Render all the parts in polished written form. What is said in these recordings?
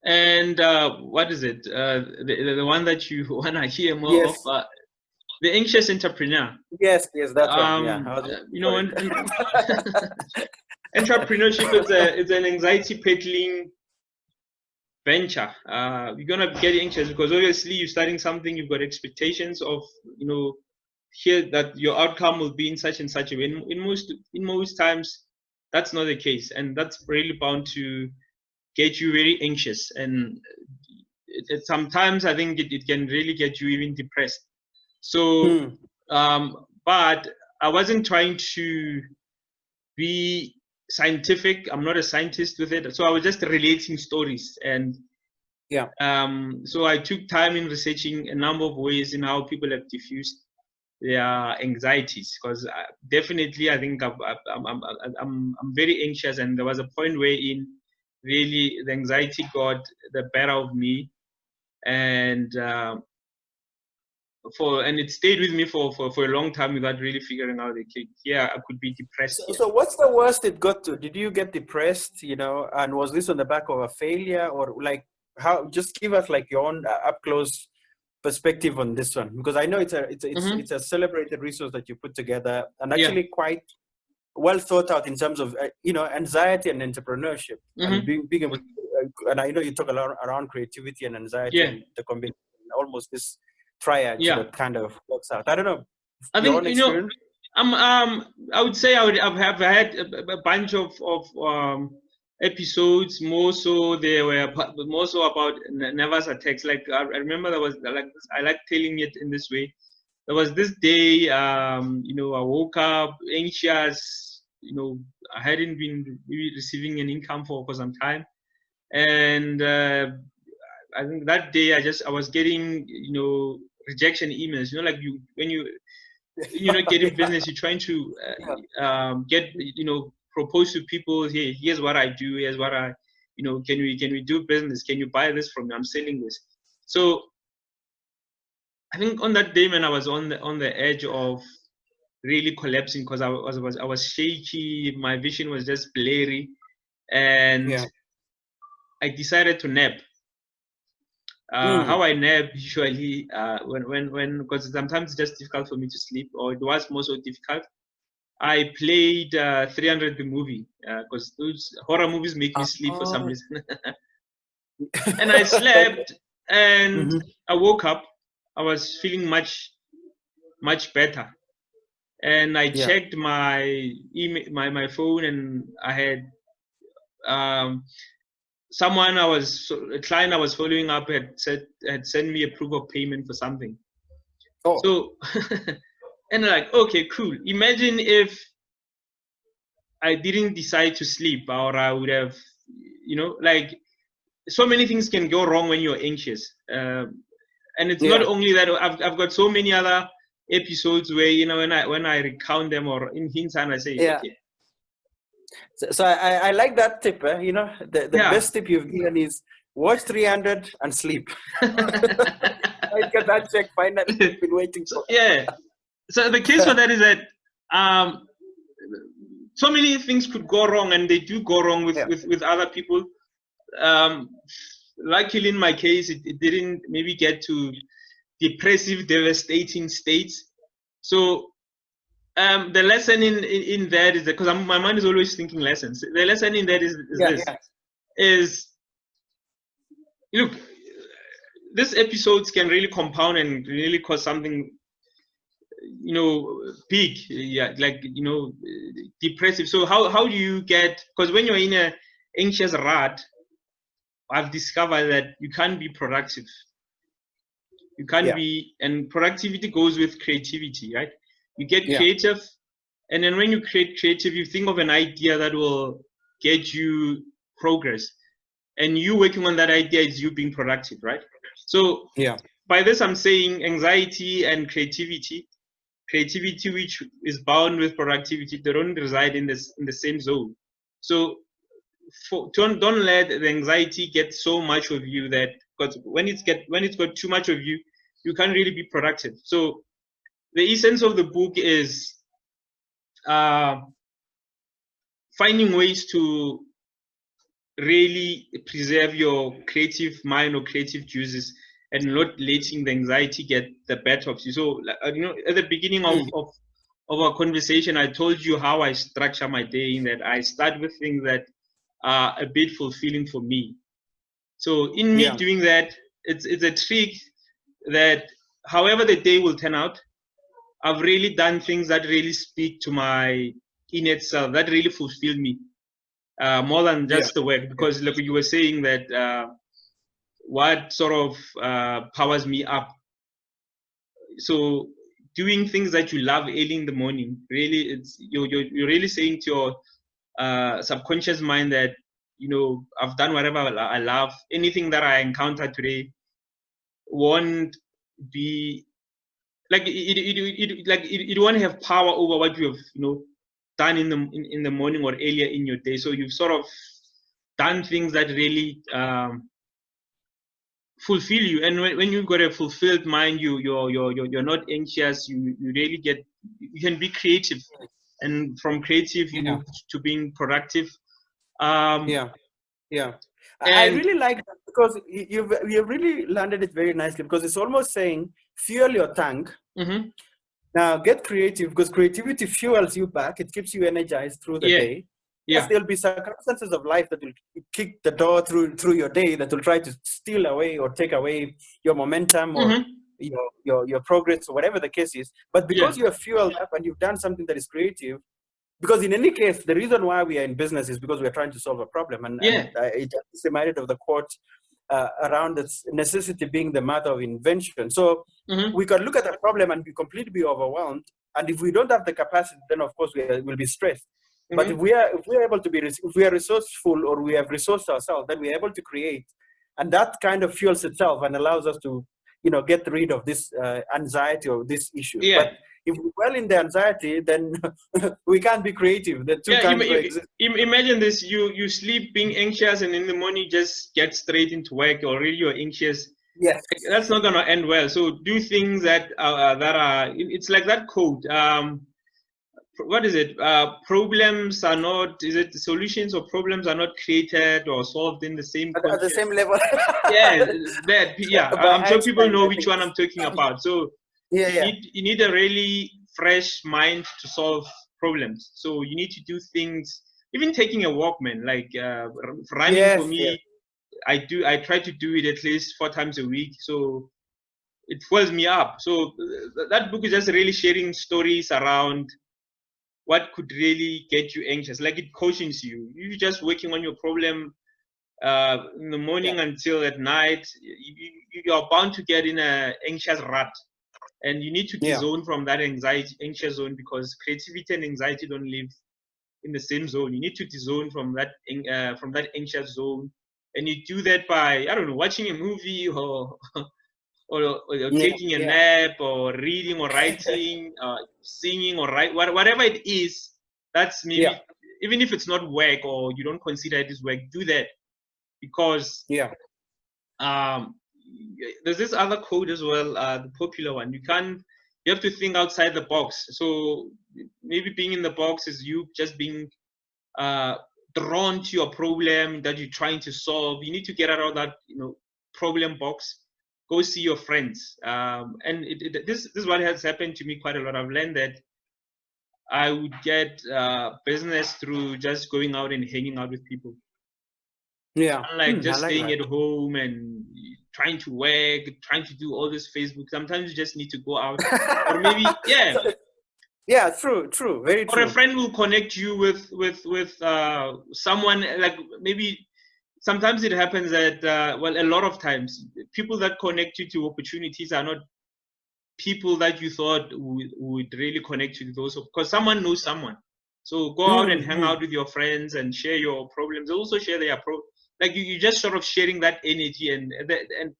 And what is it? The one that you want to hear more of? Yes. The Anxious Entrepreneur. Yes, that one. Yeah, I was You know, for and entrepreneurship is an anxiety peddling venture. You're gonna get anxious because obviously you're starting something. You've got expectations of, you know, here that your outcome will be in such and such a way. In most times, that's not the case, and that's really bound to get you very anxious. And sometimes I think it can really get you even depressed. So, but I wasn't trying to be scientific. I'm not a scientist with it, so I was just relating stories. And yeah. So I took time in researching a number of ways in how people have diffused their anxieties, because definitely I think I'm very anxious, and there was a point wherein really the anxiety got the better of me, and it stayed with me for a long time without really figuring out I could be depressed. So what's the worst it got to? Did you get depressed, you know, and was this on the back of a failure, or like how? Just give us like your own up close perspective on this one, because I know it's a celebrated resource that you put together, and actually quite well thought out in terms of you know, anxiety and entrepreneurship, and being able to, and I know you talk a lot around creativity and anxiety and the combination, almost this triad that kind of works out. I don't know. I think, you know, I would say I've had a bunch of episodes. More so, they were more so about nervous attacks. Like I remember there was I like telling it in this way. There was this day, you know, I woke up anxious. You know, I hadn't been receiving an income for some time, and I think that day I was getting, you know, rejection emails. You know, like when you're not getting business, you're trying to get, you know, propose to people, hey, here's what I do, here's what I, you know, can we do business, can you buy this from me, I'm selling this. So I think on that day, man, I was on the edge of really collapsing, because I was shaky, my vision was just blurry, and I decided to nap. How I nap usually, when because sometimes it's just difficult for me to sleep, or it was more so difficult. I played 300 the movie, because those horror movies make me sleep for some reason. And I slept, and I woke up. I was feeling much better, and I checked my email, my phone, and I had someone a client I was following up had sent me a proof of payment for something. So, and like, okay, cool. Imagine if I didn't decide to sleep, or I would have, you know, like, so many things can go wrong when you're anxious. And it's not only that. I've got so many other episodes where, you know, when I recount them, or in hindsight I say, okay. So I like that tip. You know, the best tip you've given is watch 300 and sleep. I get that check finally. I've been waiting for. So the case for that is that so many things could go wrong, and they do go wrong with other people. Luckily, in my case, it didn't maybe get to depressive, devastating states. So the lesson in that is that, because my mind is always thinking lessons. The lesson in that is look, these episodes can really compound and really cause something, you know, big, like, you know, depressive. So how do you get, because when you're in a anxious rut, I've discovered that you can't be productive. You can't be, and productivity goes with creativity, right? You get creative, and then when you create creative, you think of an idea that will get you progress, and you working on that idea is you being productive, right? So by this I'm saying anxiety and creativity, which is bound with productivity, they don't reside in the same zone. So don't let the anxiety get so much of you that, because when it's got too much of you, you can't really be productive. So the essence of the book is finding ways to really preserve your creative mind or creative juices and not letting the anxiety get the better of you. So, at the beginning of our conversation, I told you how I structure my day, in that I start with things that are a bit fulfilling for me. So in me doing that, it's a trick that however the day will turn out, I've really done things that really speak to my innate self, that really fulfill me, more than just the work. Because like you were saying that what sort of powers me up. So doing things that you love early in the morning, really, it's you're really saying to your subconscious mind that, I've done whatever I love. Anything that I encounter today won't be like it won't have power over what you have done in the morning or earlier in your day. So you've sort of done things that really fulfill you. And when you've got a fulfilled mind, you're not anxious. You really you can be creative, and from creative you move to being productive. I really like that, because you've really landed it very nicely, because it's almost saying fuel your tank. Now get creative, because creativity fuels you back. It keeps you energized through the day. Yes, there'll be circumstances of life that will kick the door through your day, that will try to steal away or take away your momentum or your progress, or whatever the case is. But because you are fueled up and you've done something that is creative, because in any case, the reason why we are in business is because we are trying to solve a problem. And it just reminded of the quote around its necessity being the mother of invention. So we can look at a problem and be completely overwhelmed. And if we don't have the capacity, then of course we'll be stressed. But if we are able to if we are resourceful, or we have resourced ourselves, then we are able to create, and that kind of fuels itself and allows us to get rid of this anxiety or this issue. But if we dwell in the anxiety, then we can't be creative. The two can't coexist. Imagine this: you sleep being anxious, and in the morning just get straight into work. Already you're anxious. Yes, that's not gonna end well. So do things that are. It's like that quote. What is it? Problems are not. Is it solutions or problems are not created or solved in the same at the same level? I'm sure people know which one I'm talking about. So you need a really fresh mind to solve problems. So you need to do things. Even taking a walk, man. Like running for me, I try to do it at least 4 times a week. So it fills me up. So that book is just really sharing stories around what could really get you anxious. Like it cautions you. You're just working on your problem in the morning until at night. You're bound to get in an anxious rut, and you need to de-zone from that anxious zone, because creativity and anxiety don't live in the same zone. You need to de-zone from that anxious zone, and you do that by, I don't know, watching a movie or taking a nap, or reading or writing, singing or whatever it is. That's maybe, even if it's not work or you don't consider it as work, do that, because there's this other quote as well, the popular one. You have to think outside the box. So maybe being in the box is you just being drawn to your problem that you're trying to solve. You need to get out of that problem box. Go see your friends. And this is what has happened to me quite a lot. I've learned that I would get business through just going out and hanging out with people. Unlike just staying at home and trying to work, trying to do all this Facebook. Sometimes you just need to go out. Or maybe, true, very true. Or a friend will connect you with someone, like maybe. Sometimes it happens that, a lot of times, people that connect you to opportunities are not people that you thought would really connect you to those, because someone knows someone. So go out and hang out with your friends and share your problems. Also share their like you're just sort of sharing that energy, and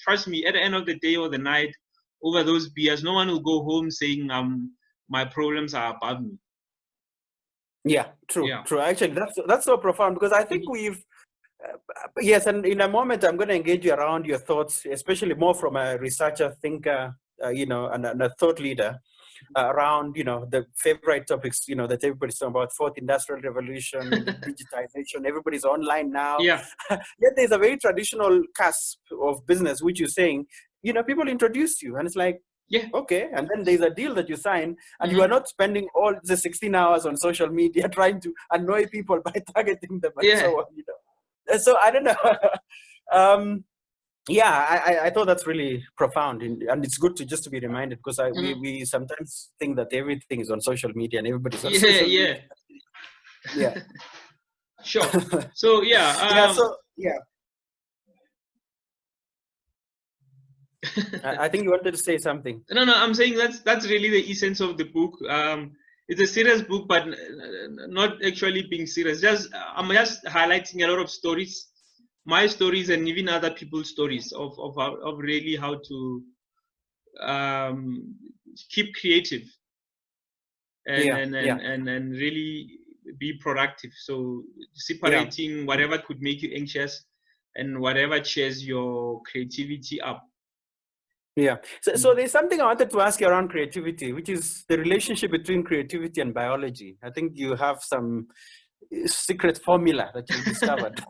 trust me, at the end of the day or the night, over those beers, no one will go home saying my problems are above me. True. Actually, that's so profound, because I think we've yes, and in a moment I'm going to engage you around your thoughts, especially more from a researcher, thinker, and a thought leader. around, you know, the favorite topics, you know, that everybody's talking about: fourth industrial revolution, the digitization. Everybody's online now. Yeah. Yet there's a very traditional cusp of business, which you're saying, you know, people introduce you, and it's like, Yeah. okay, and then there's a deal that you sign, and you are not spending all the 16 hours on social media trying to annoy people by targeting them and Yeah. so on, you know. So I don't know. Yeah, I thought that's really profound, and it's good to just to be reminded, because we sometimes think that everything is on social media and everybody's on social media. Yeah. Sure. So yeah. So yeah. I think you wanted to say something. No, I'm saying that's really the essence of the book. It's a serious book, but not actually being serious. I'm just highlighting a lot of stories, my stories, and even other people's stories of really how to keep creative and really be productive. So separating whatever could make you anxious and whatever cheers your creativity up. Yeah. So there's something I wanted to ask you around creativity, which is the relationship between creativity and biology. I think you have some secret formula that you discovered.